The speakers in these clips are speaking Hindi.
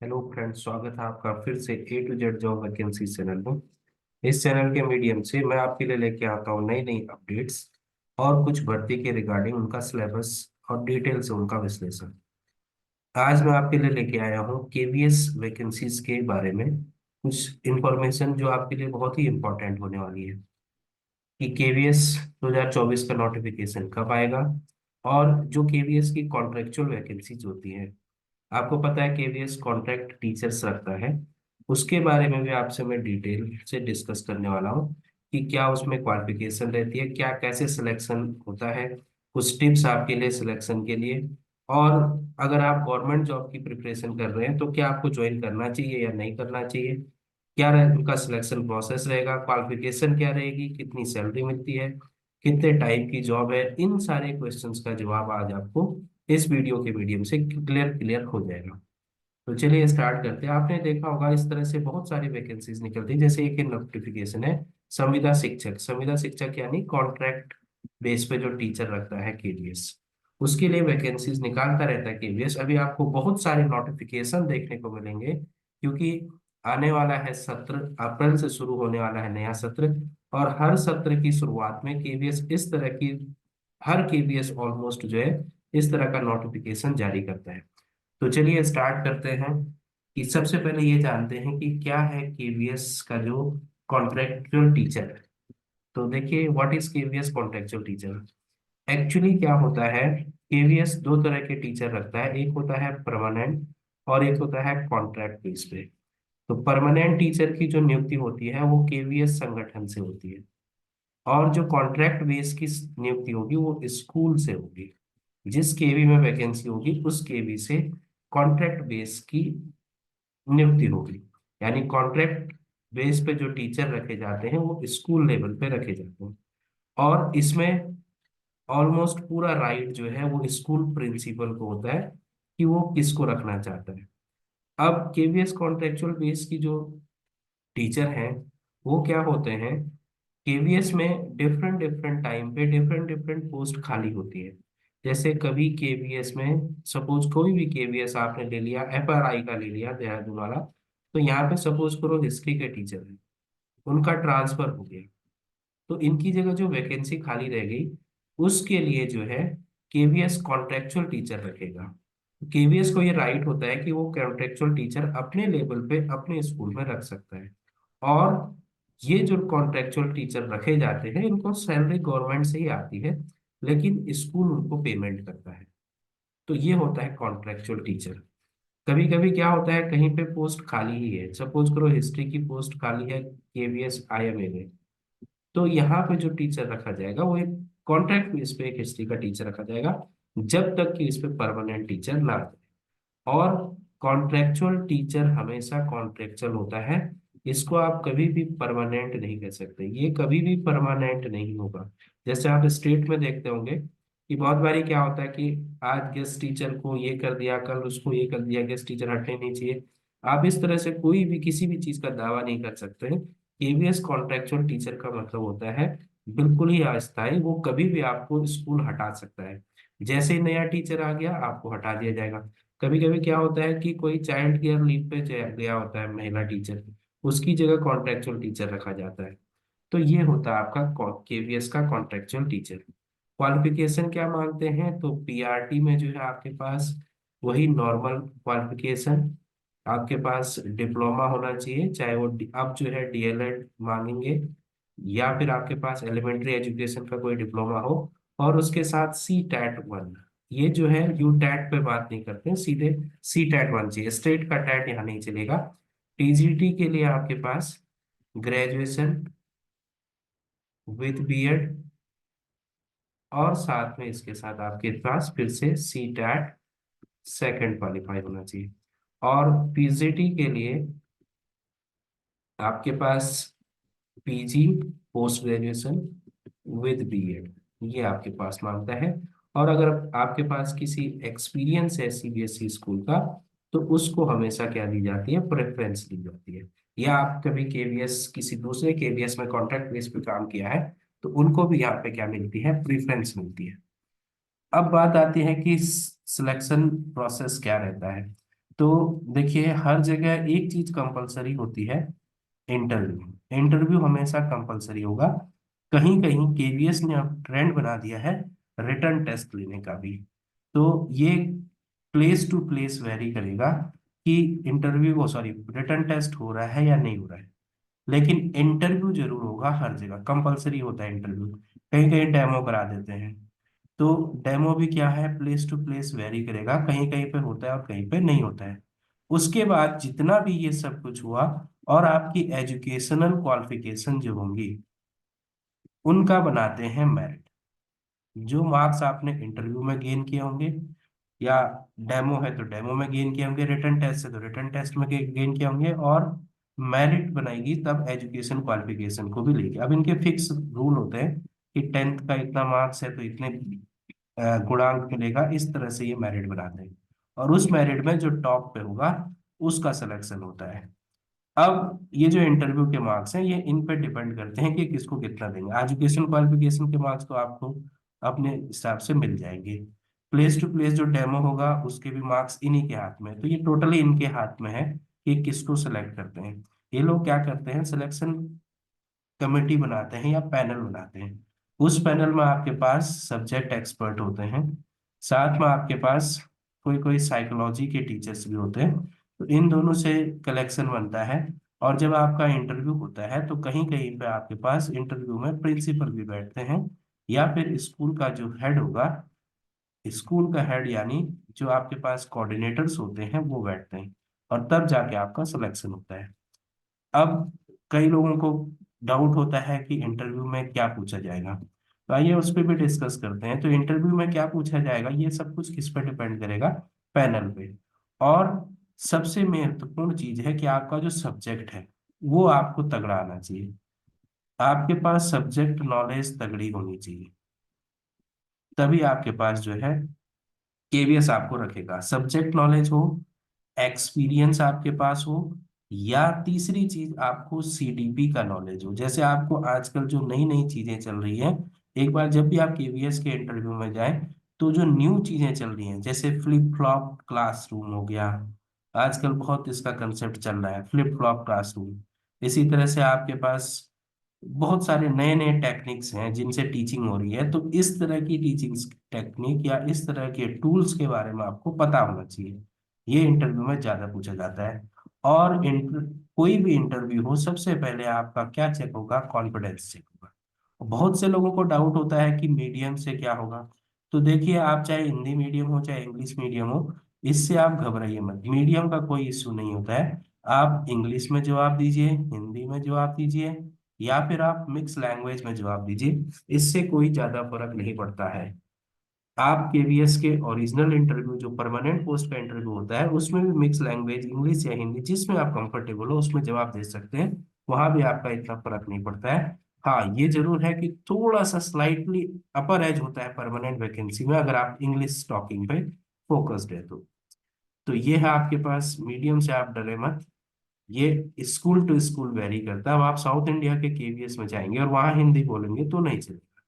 हेलो फ्रेंड्स, स्वागत है आपका फिर से A to Z job vacancy channel में। इस चैनल के मीडियम से मैं आपके लिए लेके आता हूँ नई नई अपडेट्स और कुछ भर्ती के रिगार्डिंग उनका सिलेबस और डिटेल से उनका विश्लेषण। आज मैं आपके लिए लेके आया हूँ केवीएस वैकेंसीज के बारे में कुछ इंफॉर्मेशन जो आपके लिए बहुत ही इंपॉर्टेंट होने वाली है कि केवीएस 2024 का नोटिफिकेशन कब आएगा और जो केवीएस की कॉन्ट्रेक्चुअल वैकेंसीज होती है। आपको पता है केवीएस कॉन्ट्रैक्ट टीचर्स रखता है, उसके बारे में भी आपसे मैं डिटेल से डिस्कस करने वाला हूँ कि क्या उसमें क्वालिफिकेशन रहती है, क्या कैसे सिलेक्शन होता है, कुछ टिप्स आपके लिए सिलेक्शन के लिए। और अगर आप गवर्नमेंट जॉब की प्रिपरेशन कर रहे हैं तो क्या आपको ज्वाइन करना चाहिए या नहीं करना चाहिए, क्या उनका सिलेक्शन प्रोसेस रहेगा, क्वालिफिकेशन क्या रहेगी, कितनी सैलरी मिलती है, कितने टाइप की जॉब है, इन सारे क्वेश्चंस का जवाब आज आपको इस वीडियो के मीडियम से क्लियर क्लियर हो जाएगा। तो चलिए स्टार्ट करते हैं। आपने देखा होगा इस तरह से बहुत सारी वैकेंसीज निकलती है, जैसे एक नोटिफिकेशन है संविदा शिक्षक। संविदा शिक्षक यानी कॉन्ट्रैक्ट बेस पे जो टीचर रखता है केवीएस, उसके लिए वैकेंसीज निकालता रहता है केवीएस। अभी आपको बहुत सारे नोटिफिकेशन देखने को मिलेंगे क्योंकि आने वाला है सत्र, अप्रैल से शुरू होने वाला है नया सत्र। और हर सत्र की शुरुआत में केवीएस इस तरह की, हर केवीएस ऑलमोस्ट जो है इस तरह का नोटिफिकेशन जारी करता है। तो चलिए स्टार्ट करते हैं कि सबसे पहले ये जानते हैं कि क्या है केवीएस का जो कॉन्ट्रेक्चुअल टीचर है। तो देखिए, what is KVS contractual teacher. Actually क्या होता है, केवीएस दो तरह के टीचर रखता है, एक होता है परमानेंट और एक होता है कॉन्ट्रैक्ट बेस पे। तो परमानेंट टीचर की जो नियुक्ति होती है वो केवीएस संगठन से होती है, और जो कॉन्ट्रैक्ट बेस की नियुक्ति होगी वो स्कूल से होगी। जिस केवी में वैकेंसी होगी उस केवी से कॉन्ट्रैक्ट बेस की नियुक्ति होगी। यानी कॉन्ट्रैक्ट बेस पे जो टीचर रखे जाते हैं वो स्कूल लेवल पे रखे जाते हैं, और इसमें ऑलमोस्ट पूरा राइट जो है वो स्कूल प्रिंसिपल को होता है कि वो किसको रखना चाहता है। अब केवीएस कॉन्ट्रेक्चुअल बेस की जो टीचर हैं वो क्या होते हैं, केवीएस में डिफरेंट डिफरेंट टाइम पे डिफरेंट डिफरेंट पोस्ट खाली होती है। जैसे कभी केवीएस में सपोज कोई भी केवीएस आपने ले लिया, एफआरआई का ले लिया देहरादून वाला, तो यहाँ पे सपोज करो हिस्ट्री के टीचर है, उनका ट्रांसफर हो गया, तो इनकी जगह जो वैकेंसी खाली रह गई उसके लिए जो है केवीएस कॉन्ट्रेक्चुअल टीचर रखेगा। केवीएस को ये राइट होता है कि वो कॉन्ट्रेक्चुअल टीचर अपने लेवल पे अपने स्कूल में रख सकता है। और ये जो कॉन्ट्रेक्चुअल टीचर रखे जाते हैं इनको सैलरी गवर्नमेंट से ही आती है, लेकिन स्कूल उनको पेमेंट करता है। तो ये होता है कॉन्ट्रेक्चुअल टीचर। कभी कभी क्या होता है, कहीं पे पोस्ट खाली ही है, सपोज करो हिस्ट्री की पोस्ट खाली है केवीएस आईएमए में, तो यहाँ पे जो टीचर रखा जाएगा वो एक कॉन्ट्रैक्ट बेस पे एक हिस्ट्री का टीचर रखा जाएगा, जब तक कि इस पे परमानेंट टीचर ना आ जाए। और कॉन्ट्रेक्चुअल टीचर हमेशा कॉन्ट्रेक्चुअल होता है, इसको आप कभी भी परमानेंट नहीं कह सकते, ये कभी भी परमानेंट नहीं होगा। जैसे आप स्टेट में देखते होंगे कि बहुत बारी क्या होता है कि आज गेस्ट टीचर को ये कर दिया, कल उसको ये कर दिया, गेस्ट टीचर हटने नहीं चाहिए। आप इस तरह से कोई भी किसी भी चीज का दावा नहीं कर सकते हैं। केवीएस कॉन्ट्रेक्चुअल टीचर का मतलब होता है बिल्कुल ही अस्थायी, वो कभी भी आपको स्कूल हटा सकता है। जैसे ही नया टीचर आ गया आपको हटा दिया जाएगा। कभी कभी क्या होता है कि कोई चाइल्ड केयर लीव पे गया होता है महिला टीचर, उसकी जगह कॉन्ट्रेक्चुअल टीचर रखा जाता है। तो ये होता है आपका केवीएस का कॉन्ट्रेक्चुअल टीचर। क्वालिफिकेशन क्या मांगते हैं, तो पीआरटी में जो है आपके पास वही नॉर्मल क्वालिफिकेशन, आपके पास डिप्लोमा होना चाहिए, चाहे वो अब जो है डीएलएड मांगेंगे, या फिर आपके पास एलिमेंट्री एजुकेशन का कोई डिप्लोमा हो, और उसके साथ सी टैट वन। ये जो है यू टैट पे बात नहीं करते हैं, सीधे सी टैट वन चाहिए, स्टेट का टैट यहाँ नहीं चलेगा। टीजीटी के लिए आपके पास ग्रेजुएशन विद बीएड, और साथ में इसके साथ आपके पास फिर से सी टैट सेकेंड क्वालिफाई होना चाहिए। और पीजीटी के लिए आपके पास PG post graduation with BEd, ये आपके पास मांगता है। और अगर आपके पास किसी एक्सपीरियंस है सीबीएसई स्कूल का, तो उसको हमेशा क्या दी जाती है, प्रेफरेंस दी जाती है। या आप कभी केवीएस किसी दूसरे केवीएस में कॉन्ट्रैक्ट बेस पे काम किया है तो उनको भी यहाँ पे क्या मिलती है, प्रेफरेंस मिलती है। अब बात आती है कि सिलेक्शन प्रोसेस क्या रहता है। तो देखिए हर जगह एक चीज कंपलसरी होती है, इंटरव्यू। इंटरव्यू हमेशा कंपलसरी होगा। कहीं कहीं केवीएस ने अब ट्रेंड बना दिया है रिटर्न टेस्ट लेने का भी। तो ये प्लेस टू प्लेस वेरी करेगा कि इंटरव्यू वो सॉरी रिटर्न टेस्ट हो रहा है या नहीं हो रहा है। लेकिन इंटरव्यू जरूर होगा, हर जगह कंपलसरी होता है इंटरव्यू। कहीं कहीं डेमो करा देते हैं। तो डेमो भी क्या है, प्लेस टू प्लेस वेरी करेगा, कहीं कहीं पे होता है और कहीं पे नहीं होता है। उसके बाद जितना भी ये सब कुछ हुआ, और आपकी एजुकेशनल क्वालिफिकेशन जो होंगी उनका बनाते हैं मेरिट। जो मार्क्स आपने इंटरव्यू में गेन किए होंगे, या डेमो है तो डेमो में गेन किए होंगे, रिटर्न टेस्ट है तो रिटर्न टेस्ट में गेन किए होंगे, और मेरिट बनाएगी तब एजुकेशन क्वालिफिकेशन को भी लेगी। अब इनके फिक्स रूल होते हैं कि 10th का इतना मार्क्स है तो इतने गुणांक मिलेगा, इस तरह से ये मेरिट बनाते हैं। और उस मेरिट में जो टॉप पे होगा उसका सिलेक्शन होता है। अब ये जो इंटरव्यू के मार्क्स हैं ये इन पे डिपेंड करते हैं कि किसको कितना देंगे। एजुकेशन क्वालिफिकेशन के मार्क्स तो आपको अपने हिसाब से मिल जाएंगे। प्लेस टू प्लेस जो डेमो होगा उसके भी मार्क्स इन्हीं के हाथ में है। तो ये टोटली इनके हाथ में है कि किसको सिलेक्ट करते हैं। ये लोग क्या करते हैं, सिलेक्शन कमेटी बनाते हैं या पैनल बनाते हैं। उस पैनल में आपके पास सब्जेक्ट एक्सपर्ट होते हैं, साथ में आपके पास कोई कोई साइकोलॉजी के टीचर्स भी होते हैं। तो इन दोनों से कलेक्शन बनता है। और जब आपका इंटरव्यू होता है तो कहीं कहीं पे आपके पास इंटरव्यू में प्रिंसिपल भी बैठते हैं, या फिर स्कूल का जो हेड होगा, स्कूल का हेड यानी जो आपके पास कोऑर्डिनेटर्स होते हैं वो बैठते हैं। और तब जाके आपका सिलेक्शन होता है। अब कई लोगों को डाउट होता है कि इंटरव्यू में क्या पूछा जाएगा, तो आइए उस पर भी डिस्कस करते हैं। तो इंटरव्यू में क्या पूछा जाएगा ये सब कुछ किस पर डिपेंड करेगा, पैनल पे। और सबसे महत्वपूर्ण चीज है कि आपका जो सब्जेक्ट है वो आपको तगड़ा आना चाहिए। आपके पास सब्जेक्ट नॉलेज तगड़ी होनी चाहिए, तभी आपके पास जो है केवीएस आपको रखेगा। सब्जेक्ट नॉलेज हो, एक्सपीरियंस आपके पास हो, या तीसरी चीज आपको सीडीपी का नॉलेज हो। जैसे आपको आजकल जो नई नई चीजें चल रही हैं, एक बार जब भी आप केवीएस के इंटरव्यू में जाएं तो जो न्यू चीजें चल रही हैं जैसे फ्लिप फ्लॉप क्लासरूम हो गया, आजकल बहुत इसका कंसेप्ट चल रहा है फ्लिप फ्लॉप क्लासरूम। इसी तरह से आपके पास बहुत सारे नए नए टेक्निक्स हैं जिनसे टीचिंग हो रही है। तो इस तरह की टीचिंग टेक्निक या इस तरह के टूल्स के बारे में आपको पता होना चाहिए। ये इंटरव्यू में ज्यादा पूछा जाता है। और कोई भी इंटरव्यू हो सबसे पहले आपका क्या चेक होगा, कॉन्फिडेंस चेक होगा। बहुत से लोगों को डाउट होता है कि मीडियम से क्या होगा। तो देखिए आप चाहे हिंदी मीडियम हो चाहे इंग्लिश मीडियम हो, इससे आप घबराइए मत, मीडियम का कोई इश्यू नहीं होता है। आप इंग्लिश में जवाब दीजिए, हिंदी में जवाब दीजिए, या फिर आप मिक्स लैंग्वेज में जवाब दीजिए, इससे कोई ज्यादा फर्क नहीं पड़ता है। आप केवीएस के ओरिजिनल इंटरव्यू जो परमानेंट पोस्ट का इंटरव्यू होता है उसमें भी मिक्स लैंग्वेज इंग्लिश या हिंदी जिसमें आप कंफर्टेबल हो उसमें जवाब दे सकते हैं। वहां भी आपका इतना फर्क नहीं पड़ता है। हाँ ये जरूर है कि थोड़ा सा स्लाइटली अपर एज होता है परमानेंट वैकेंसी में अगर आप इंग्लिश टॉकिंग पे फोकस्ड है तो ये है आपके पास। मीडियम से आप डरे मत, ये स्कूल टू स्कूल वेरी करता है। अब आप साउथ इंडिया के केवीएस में जाएंगे और वहां हिंदी बोलेंगे तो नहीं चलेगा।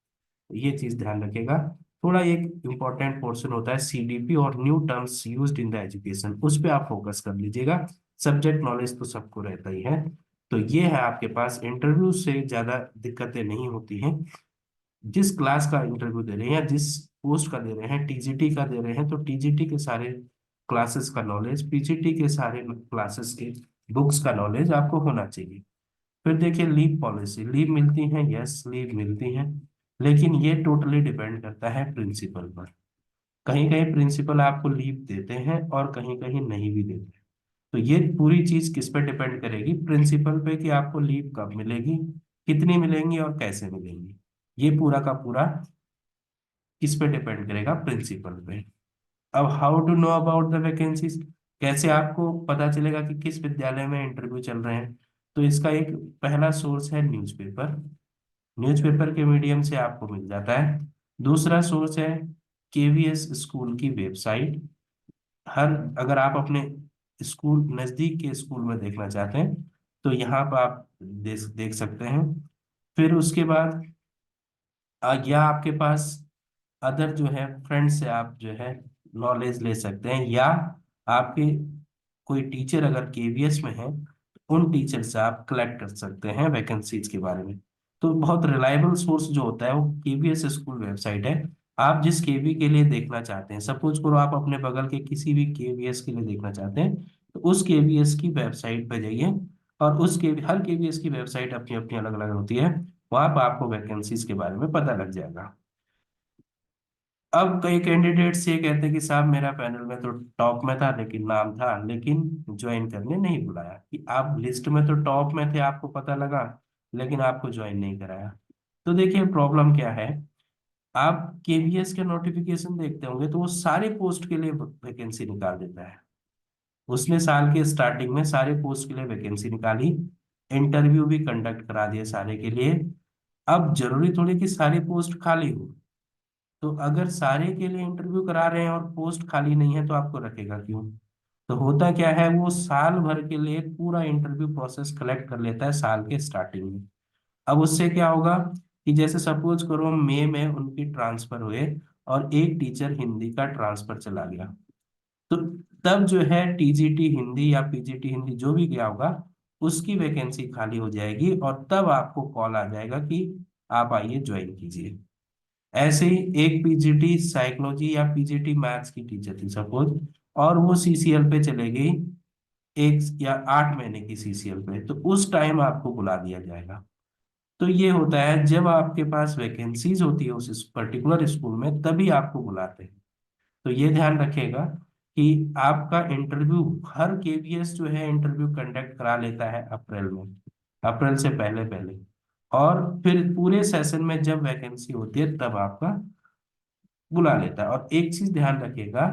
ये चीज ध्यान रखिएगा। थोड़ा एक इम्पोर्टेंट पोर्शन होता है सीडीपी और new terms used in the education, उस पे आप फोकस कर लीजिएगा। सब्जेक्ट नॉलेज तो सबको रहता ही है। तो ये है आपके पास, इंटरव्यू से ज्यादा दिक्कतें नहीं होती हैं। जिस क्लास का इंटरव्यू दे रहे हैं या जिस पोस्ट का दे रहे हैं, टीजीटी का दे रहे हैं तो टीजीटी के सारे क्लासेस का नॉलेज, पीजीटी के सारे क्लासेस के बुक्स का नॉलेज आपको होना चाहिए। फिर देखिए लीव पॉलिसी, लीव मिलती है, यस लीव मिलती है, लेकिन ये टोटली डिपेंड करता है प्रिंसिपल पर। कहीं कहीं प्रिंसिपल आपको लीव देते हैं और कहीं कहीं नहीं भी देते हैं। तो ये पूरी चीज किस पे डिपेंड करेगी, प्रिंसिपल पे, कि आपको लीव कब मिलेगी, कितनी मिलेंगी और कैसे मिलेंगी। ये पूरा का पूरा किस पे डिपेंड करेगा, प्रिंसिपल पे। अब how to know about the vacancies, कैसे आपको पता चलेगा कि किस विद्यालय में इंटरव्यू चल रहे हैं। तो इसका एक पहला सोर्स है न्यूज़पेपर। न्यूज़पेपर के मीडियम से आपको मिल जाता है। दूसरा सोर्स है केवीएस स्कूल की वेबसाइट। हर अगर आप अपने स्कूल नज़दीक के स्कूल में देखना चाहते हैं तो यहाँ पर आप देख देख सकते हैं। फिर उसके बाद या आपके पास अदर जो है फ्रेंड से आप जो है नॉलेज ले सकते हैं, या आपके कोई टीचर अगर केवीएस में है तो उन टीचर से आप कलेक्ट कर सकते हैं वैकेंसीज के बारे में। तो बहुत रिलायबल सोर्स जो होता है वो केवीएस स्कूल वेबसाइट है। आप जिस केवी के लिए देखना चाहते हैं, सपोज करो आप अपने बगल के किसी भी केवीएस के लिए देखना चाहते हैं, तो उस केवीएस की वेबसाइट पर जाइए। और उस के हर केवीएस की वेबसाइट अपनी अपनी अलग अलग होती है, वहां पर आपको वैकेंसीज के बारे में पता लग जाएगा। अब कई कैंडिडेट्स ये कहते हैं कि साहब मेरा पैनल में तो टॉप में था, लेकिन नाम था, लेकिन ज्वाइन करने नहीं बुलाया। कि आप लिस्ट में तो टॉप में थे, आपको पता लगा, लेकिन आपको ज्वाइन नहीं कराया। तो देखिए प्रॉब्लम क्या है। आप केवीएस के नोटिफिकेशन देखते होंगे तो वो सारे पोस्ट के लिए वैकेंसी निकाल देता है। उसने साल के स्टार्टिंग में सारे पोस्ट के लिए वैकेंसी निकाली, इंटरव्यू भी कंडक्ट करा दिए सारे के लिए। अब जरूरी थोड़ी कि सारी पोस्ट खाली हो। तो अगर सारे के लिए इंटरव्यू करा रहे हैं और पोस्ट खाली नहीं है तो आपको रखेगा क्यों। तो होता क्या है, वो साल भर के लिए पूरा इंटरव्यू प्रोसेस कलेक्ट कर लेता है साल के स्टार्टिंग में। अब उससे क्या होगा कि जैसे सपोज करो मई में उनकी ट्रांसफर हुए और एक टीचर हिंदी का ट्रांसफर चला गया, तो तब जो है टीजीटी हिंदी या पीजीटी हिंदी जो भी गया होगा उसकी वैकेंसी खाली हो जाएगी, और तब आपको कॉल आ जाएगा कि आप आइए ज्वाइन कीजिए। ऐसे ही एक पीजीटी साइकोलॉजी या पीजीटी मैथ्स की टीचर थी सपोज, और वो सीसीएल पे चले गई 1 या 8 महीने की सीसीएल पे, तो उस टाइम आपको बुला दिया जाएगा। तो ये होता है जब आपके पास वैकेंसीज होती है उस पर्टिकुलर स्कूल में, तभी आपको बुलाते हैं। तो ये ध्यान रखिएगा कि आपका इंटरव्यू, हर केवीएस जो है इंटरव्यू कंडक्ट करा लेता है अप्रैल में, अप्रैल से पहले पहले। और फिर पूरे सेशन में जब वैकेंसी होती है तब आपका बुला लेता है। और एक चीज ध्यान रखिएगा,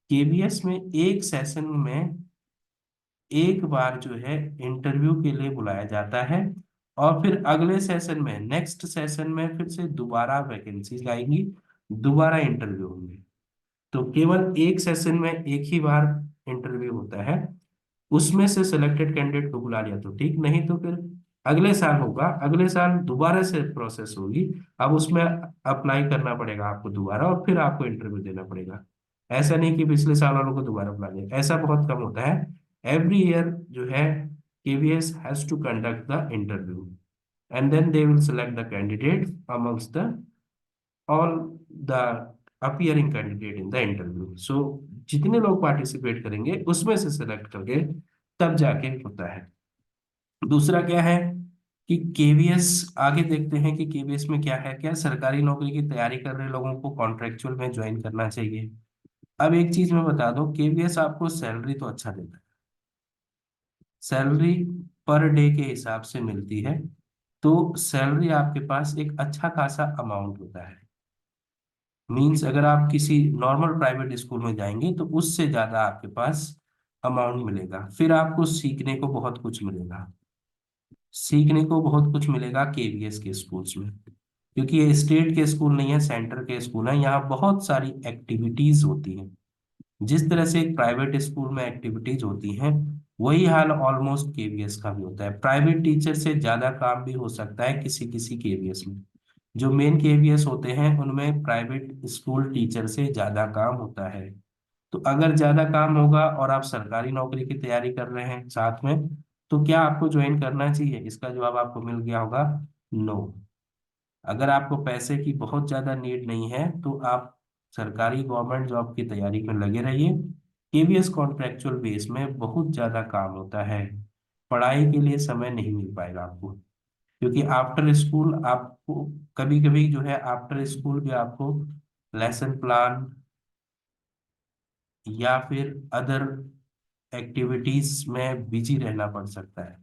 केवीएस में एक सेशन में एक बार जो है इंटरव्यू के लिए बुलाया जाता है, और फिर अगले सेशन में, नेक्स्ट सेशन में फिर से दोबारा वैकेंसीज आएंगी, दोबारा इंटरव्यू होंगे। तो केवल एक सेशन में एक ही बार इंटरव्यू होता है, उसमें से सिलेक्टेड कैंडिडेट को बुला लिया तो ठीक, नहीं तो फिर अगले साल होगा, अगले साल दोबारा से प्रोसेस होगी। अब उसमें अप्लाई करना पड़ेगा आपको दोबारा, और फिर आपको इंटरव्यू देना पड़ेगा। ऐसा नहीं कि पिछले साल वालों को दोबारा बुला लिया, ऐसा बहुत कम होता है। एवरी ईयर जो है KVS has to conduct the interview, and then they will select the candidate amongst the all the appearing candidate in the interview. So जितने लोग पार्टिसिपेट करेंगे उसमें से सेलेक्ट करके तब जाके होता है। दूसरा क्या है कि केवीएस, आगे देखते हैं कि केवीएस में क्या है। क्या सरकारी नौकरी की तैयारी कर रहे लोगों को कॉन्ट्रेक्चुअल में ज्वाइन करना चाहिए। अब एक चीज मैं बता दूं, केवीएस आपको सैलरी तो अच्छा देता है, सैलरी पर डे के हिसाब से मिलती है। तो सैलरी आपके पास एक अच्छा खासा अमाउंट होता है। मीन्स अगर आप किसी नॉर्मल प्राइवेट स्कूल में जाएंगे तो उससे ज्यादा आपके पास अमाउंट मिलेगा। फिर आपको सीखने को बहुत कुछ मिलेगा, सीखने को बहुत कुछ मिलेगा केवीएस के स्कूल्स में, क्योंकि ये स्टेट के स्कूल नहीं है, सेंटर के स्कूल है। यहाँ बहुत सारी एक्टिविटीज होती हैं। जिस तरह से एक प्राइवेट स्कूल में एक्टिविटीज होती हैं, वही हाल ऑलमोस्ट केवीएस का भी होता है। प्राइवेट टीचर से ज्यादा काम भी हो सकता है किसी किसी केवीएस में। जो मेन केवीएस होते हैं उनमें प्राइवेट स्कूल टीचर से ज्यादा काम होता है। तो अगर ज्यादा काम होगा और आप सरकारी नौकरी की तैयारी कर रहे हैं साथ में, तो क्या आपको ज्वाइन करना चाहिए? इसका जवाब आपको मिल गया होगा, नो। अगर आपको पैसे की बहुत ज्यादा नीड नहीं है तो आप सरकारी गवर्नमेंट जॉब की तैयारी में लगे रहिए। केवीएस कॉन्ट्रेक्चुअल बेस में बहुत ज्यादा काम होता है, पढ़ाई के लिए समय नहीं मिल पाएगा आपको। क्योंकि आफ्टर स्कूल आपको कभी कभी जो है आफ्टर स्कूल भी आपको लेसन प्लान या फिर अदर एक्टिविटीज में बिजी रहना पड़ सकता है।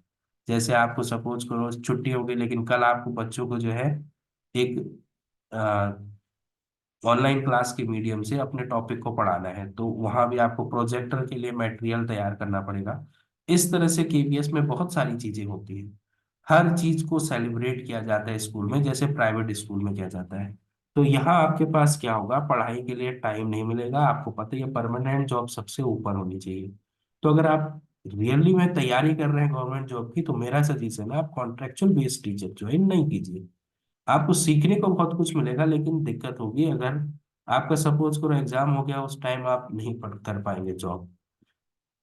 जैसे आपको सपोज करो छुट्टी हो गई, लेकिन कल आपको बच्चों को जो है एक ऑनलाइन क्लास के मीडियम से अपने टॉपिक को पढ़ाना है, तो वहां भी आपको प्रोजेक्टर के लिए मटेरियल तैयार करना पड़ेगा। इस तरह से केवीएस में बहुत सारी चीजें होती हैं। हर चीज को सेलिब्रेट किया जाता है स्कूल में, जैसे प्राइवेट स्कूल में किया जाता है। तो यहाँ आपके पास क्या होगा, पढ़ाई के लिए टाइम नहीं मिलेगा। आपको पता ही है परमानेंट जॉब सबसे ऊपर होनी चाहिए। तो अगर आप रियली में तैयारी कर रहे हैं गवर्नमेंट जॉब की, तो मेरा सजेशन है आप कॉन्ट्रेक्चुअल बेस्ड टीचर ज्वाइन नहीं कीजिए। आपको सीखने को बहुत कुछ मिलेगा, लेकिन दिक्कत होगी अगर आपका सपोज करो एग्जाम हो गया, उस टाइम आप नहीं पढ़ कर पाएंगे जॉब।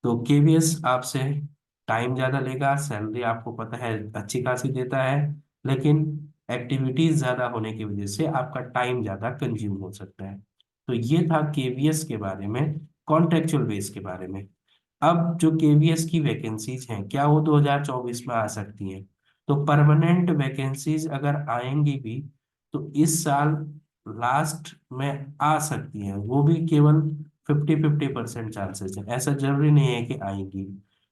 तो केवीएस आपसे टाइम ज्यादा लेगा, सैलरी आपको पता है अच्छी खासी देता है, लेकिन एक्टिविटीज ज्यादा होने की वजह से आपका टाइम ज्यादा कंज्यूम हो सकता है। तो ये था केवीएस के बारे में, कॉन्ट्रेक्चुअल बेस के बारे में। अब जो केवीएस की वैकेंसीज हैं, क्या वो 2024 में आ सकती हैं? तो परमानेंट वैकेंसीज अगर आएंगी भी तो इस साल लास्ट में आ सकती हैं, वो भी केवल 50-50% चांसेस है, ऐसा जरूरी नहीं है कि आएंगी।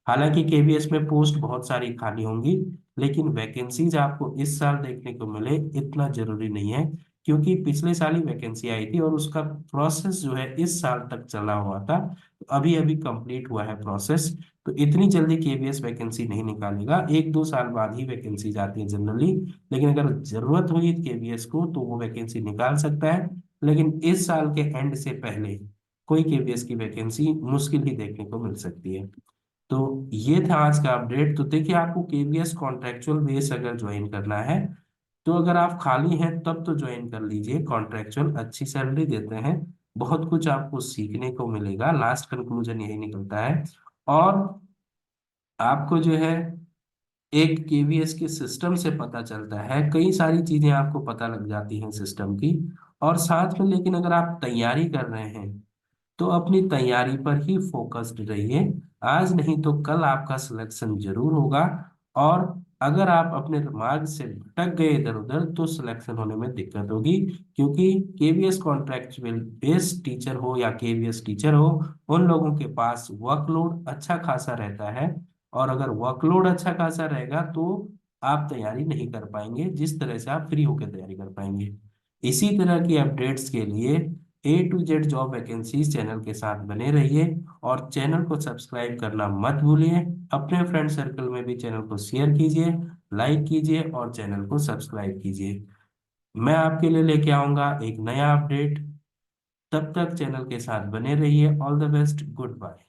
हालांकि केवीएस में पोस्ट बहुत सारी खाली होंगी, लेकिन वैकेंसीज आपको इस साल देखने को मिले इतना जरूरी नहीं है, क्योंकि पिछले साल ही वैकेंसी आई थी और उसका प्रोसेस जो है इस साल तक चला हुआ था, तो अभी अभी कंप्लीट हुआ है प्रोसेस। तो इतनी जल्दी केवीएस वैकेंसी नहीं निकालेगा, 1-2 साल बाद ही वैकेंसी आती है जनरली। लेकिन अगर जरूरत हुई केवीएस को तो वो वैकेंसी निकाल सकता है, लेकिन इस साल के एंड से पहले कोई केवीएस की वैकेंसी मुश्किल ही देखने को मिल सकती है। तो ये था आज का अपडेट। तो देखिए, आपको केवीएस कॉन्ट्रेक्चुअल बेस अगर ज्वाइन करना है, तो अगर आप खाली हैं तब तो ज्वाइन कर लीजिए। कॉन्ट्रेक्चुअल अच्छी सैलरी देते हैं, बहुत कुछ आपको सीखने को मिलेगा, लास्ट कंक्लूजन यही निकलता है। और आपको जो है एक केवीएस के सिस्टम से पता चलता है, कई सारी चीजें आपको पता लग जाती हैं सिस्टम की। और साथ में लेकिन अगर आप तैयारी कर रहे हैं तो अपनी तैयारी पर ही फोकस्ड रहिए। आज नहीं तो कल आपका सिलेक्शन जरूर होगा। और अगर आप अपने मार्ग से भटक गए इधर उधर तो सिलेक्शन होने में दिक्कत होगी, क्योंकि केवीएस कॉन्ट्रैक्चुअल बेस्ड टीचर हो या केवीएस टीचर हो, उन लोगों के पास वर्कलोड अच्छा खासा रहता है। और अगर वर्कलोड अच्छा खासा रहेगा तो आप तैयारी नहीं कर पाएंगे जिस तरह से आप फ्री होकर तैयारी कर पाएंगे। इसी तरह की अपडेट्स के लिए A to Z job vacancies channel के साथ बने रहिए, और चैनल को सब्सक्राइब करना मत भूलिए। अपने फ्रेंड सर्कल में भी चैनल को शेयर कीजिए, लाइक कीजिए और चैनल को सब्सक्राइब कीजिए। मैं आपके लिए लेके आऊंगा एक नया अपडेट। तब तक चैनल के साथ बने रहिए। All the best, good bye.